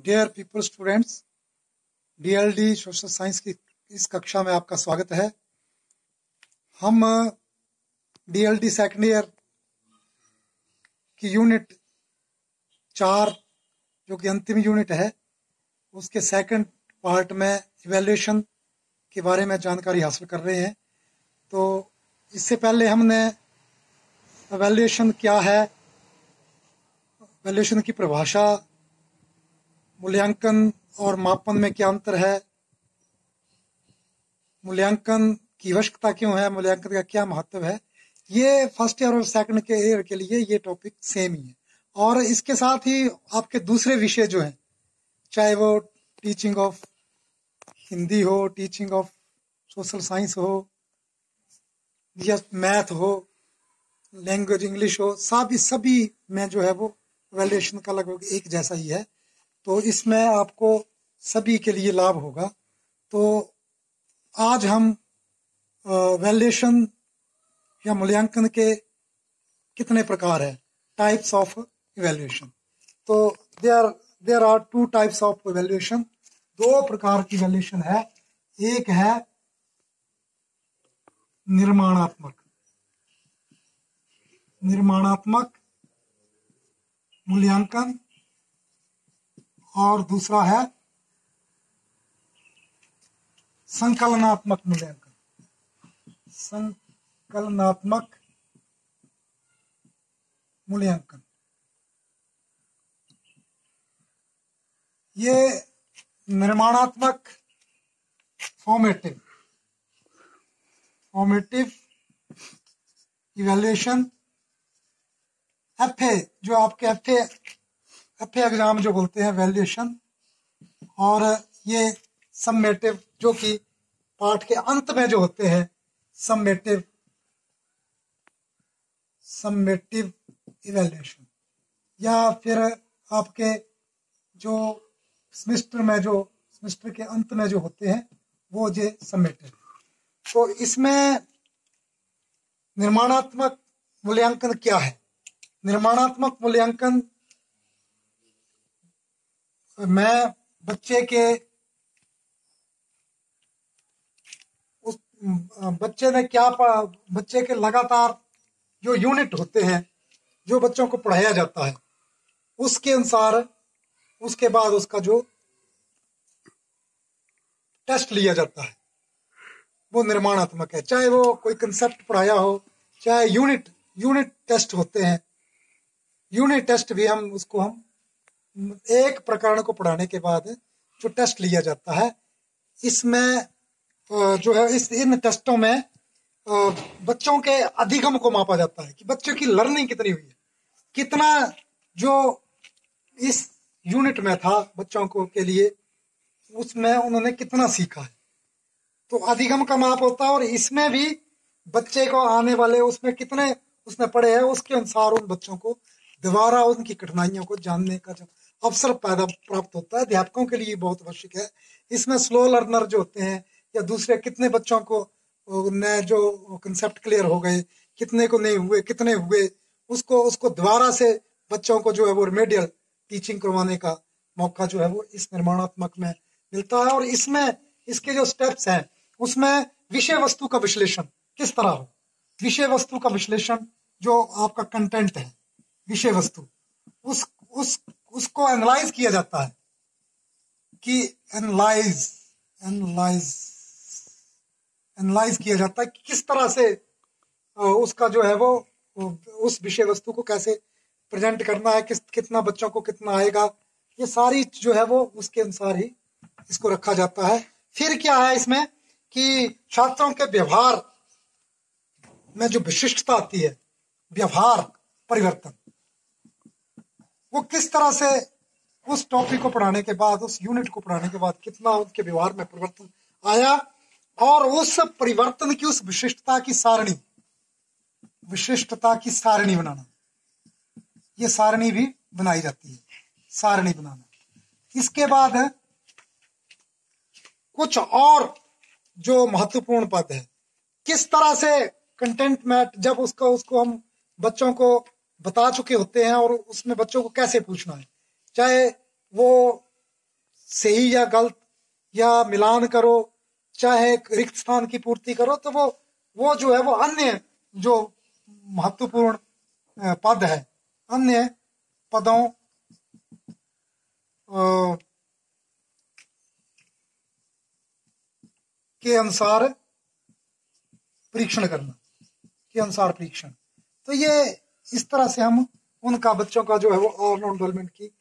Dear people students, DLD social science की इस कक्षा में आपका स्वागत है। हम डीएलडी सेकेंड ईयर की यूनिट 4 जो कि अंतिम यूनिट है उसके सेकंड पार्ट में इवैल्यूएशन के बारे में जानकारी हासिल कर रहे हैं। तो इससे पहले हमने इवैल्यूएशन क्या है, इवैल्यूएशन की परिभाषा, मूल्यांकन और मापन में क्या अंतर है, मूल्यांकन की आवश्यकता क्यों है, मूल्यांकन का क्या महत्व है, ये फर्स्ट ईयर और सेकंड के ईयर के लिए ये टॉपिक सेम ही है। और इसके साथ ही आपके दूसरे विषय जो हैं, चाहे वो टीचिंग ऑफ हिंदी हो, टीचिंग ऑफ सोशल साइंस हो या मैथ हो, लैंग्वेज इंग्लिश हो, सभी में जो है वो इवैल्यूएशन का लगभग एक जैसा ही है। तो इसमें आपको सभी के लिए लाभ होगा। तो आज हम इवैल्यूएशन या मूल्यांकन के कितने प्रकार है, टाइप्स ऑफ इवैल्यूएशन। तो there are two types of evaluation, दो प्रकार की इवैल्यूएशन है। एक है निर्माणात्मक मूल्यांकन और दूसरा है संकलनात्मक मूल्यांकन। संकलनात्मक मूल्यांकन ये निर्माणात्मक फॉर्मेटिव इवैल्यूएशन, एफए जो आपके एफए एग्जाम जो बोलते हैं वैल्यूएशन, और ये सम्मेटिव जो कि पाठ के अंत में जो होते हैं सम्मेटिव इवैल्यूएशन, या फिर आपके जो सेमेस्टर के अंत में जो होते हैं वो जे सम्मेटिव। तो इसमें निर्माणात्मक मूल्यांकन क्या है? निर्माणात्मक मूल्यांकन में बच्चे के लगातार जो यूनिट होते हैं, जो बच्चों को पढ़ाया जाता है, उसके अनुसार उसके बाद उसका जो टेस्ट लिया जाता है वो निर्माणात्मक है। चाहे वो कोई कंसेप्ट पढ़ाया हो, चाहे यूनिट टेस्ट होते हैं। यूनिट टेस्ट भी हम एक प्रकरण को पढ़ाने के बाद जो टेस्ट लिया जाता है, इसमें जो है इन टेस्टों में बच्चों के अधिगम को मापा जाता है कि बच्चों की लर्निंग कितनी हुई है, कितना जो इस यूनिट में था बच्चों को के लिए उसमें उन्होंने कितना सीखा है। तो अधिगम का माप होता है और इसमें भी बच्चे को आने वाले उसमें कितने उसने पढ़े हैं उसके अनुसार उन बच्चों को दोबारा उनकी कठिनाइयों को जानने का जो अवसर प्राप्त होता है, अध्यापकों के लिए बहुत आवश्यक है। इसमें स्लो लर्नर जो होते हैं या दूसरे कितने बच्चों को ने जो कंसेप्ट क्लियर हो गए, कितने को नहीं हुए, कितने हुए, उसको दोबारा से बच्चों को जो है वो रिमेडियल टीचिंग करवाने का मौका जो है वो इस निर्माणात्मक में मिलता है। और इसमें इसके जो स्टेप्स हैं उसमें विषय वस्तु का विश्लेषण किस तरह हो, विषय वस्तु का विश्लेषण जो आपका कंटेंट है, विषय वस्तु उसको एनालाइज किया जाता है कि एनालाइज किया जाता है कि किस तरह से उसका जो है वो उस विषय वस्तु को कैसे प्रेजेंट करना है, कितना बच्चों को कितना आएगा, ये सारी जो है वो उसके अनुसार ही इसको रखा जाता है। फिर क्या है इसमें कि छात्रों के व्यवहार में जो विशिष्टता आती है, व्यवहार परिवर्तन, वो किस तरह से उस टॉपिक को पढ़ाने के बाद, उस यूनिट को पढ़ाने के बाद कितना उनके व्यवहार में परिवर्तन आया, और उस परिवर्तन की उस विशिष्टता की सारणी बनाना, ये सारणी भी बनाई जाती है, सारणी बनाना। इसके बाद कुछ और जो महत्वपूर्ण पद है, किस तरह से कंटेंट में जब उसको हम बच्चों को बता चुके होते हैं और उसमें बच्चों को कैसे पूछना है, चाहे वो सही या गलत या मिलान करो, चाहे रिक्त स्थान की पूर्ति करो, तो वो जो है वो अन्य जो महत्वपूर्ण पद है, अन्य पदों के अनुसार परीक्षण करना, के अनुसार परीक्षण। तो ये इस तरह से हम उनका बच्चों का जो है वो ऑलराउंड डेवलपमेंट की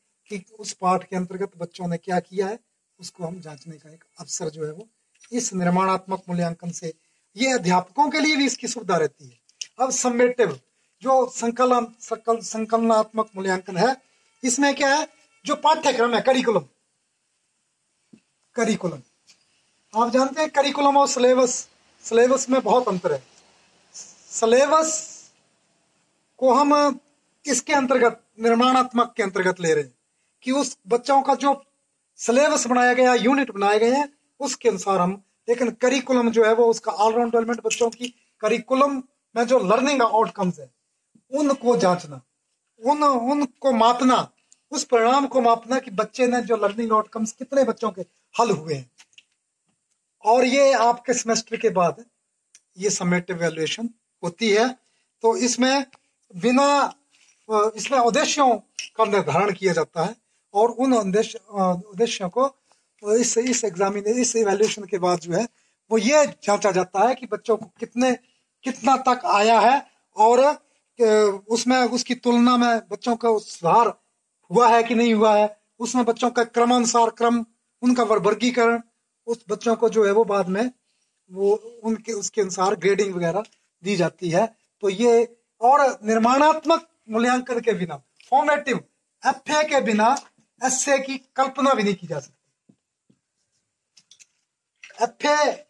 उस पाठ के अंतर्गत बच्चों ने क्या किया है उसको हम जांचने का एक अवसर जो है वो इस निर्माणात्मक मूल्यांकन से, ये अध्यापकों के लिए भी इसकी सुविधा रहती है। अब समेटिव जो संकलनात्मक मूल्यांकन है, इसमें क्या है, जो पाठ्यक्रम है, करिकुलम आप जानते हैं करिकुलम और सिलेबस में बहुत अंतर है। सिलेबस को हम इसके अंतर्गत, निर्माणात्मक के अंतर्गत ले रहे हैं कि उस बच्चों का जो सिलेबस बनाया गया, यूनिट बनाए गए हैं, उसके अनुसार हम, लेकिन करिकुलम जो है वो उसका ऑलराउंड डेवलपमेंट, बच्चों की करिकुलम में जो लर्निंग आउटकम्स है उनको जांचना, उनको मापना, उस परिणाम को मापना कि बच्चे ने जो लर्निंग आउटकम्स कितने बच्चों के हल हुए हैं। और ये आपके सेमेस्टर के बाद ये समेटिव वैल्यूएशन होती है। तो इसमें इसमें उद्देश्यों का निर्धारण किया जाता है और उन उद्देश्यों को इस इवैल्यूएशन के बाद जो है वो ये जांचा जाता है कि बच्चों को कितना तक आया है और उसमें उसकी तुलना में बच्चों का सुधार हुआ है कि नहीं हुआ है, उसमें बच्चों का क्रम उनका वर्गीकरण, उस बच्चों को जो है वो बाद में वो उसके अनुसार ग्रेडिंग वगैरह दी जाती है। तो ये, और निर्माणात्मक मूल्यांकन के बिना, फॉर्मेटिव एफए के बिना एसए की कल्पना भी नहीं की जा सकती। एफए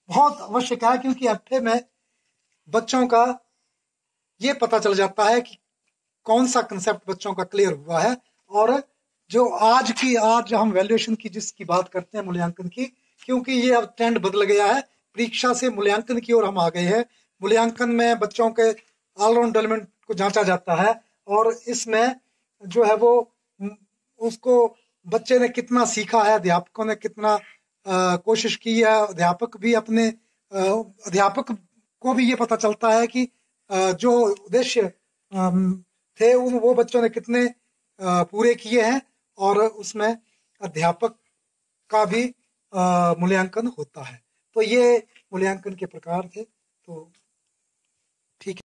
बहुत आवश्यक है क्योंकि एफए में बच्चों का ये पता चल जाता है कि कौन सा कंसेप्ट बच्चों का क्लियर हुआ है। और जो आज हम वैल्यूएशन की जिसकी बात करते हैं, मूल्यांकन की, क्योंकि ये अब ट्रेंड बदल गया है, परीक्षा से मूल्यांकन की ओर हम आ गए हैं। मूल्यांकन में बच्चों के ऑलराउंड डेवलपमेंट को जांचा जाता है और इसमें जो है वो उसको बच्चे ने कितना सीखा है, अध्यापकों ने कितना कोशिश की है, अध्यापक को भी ये पता चलता है कि जो उद्देश्य थे वो बच्चों ने कितने पूरे किए हैं, और उसमें अध्यापक का भी मूल्यांकन होता है। तो ये मूल्यांकन के प्रकार थे। तो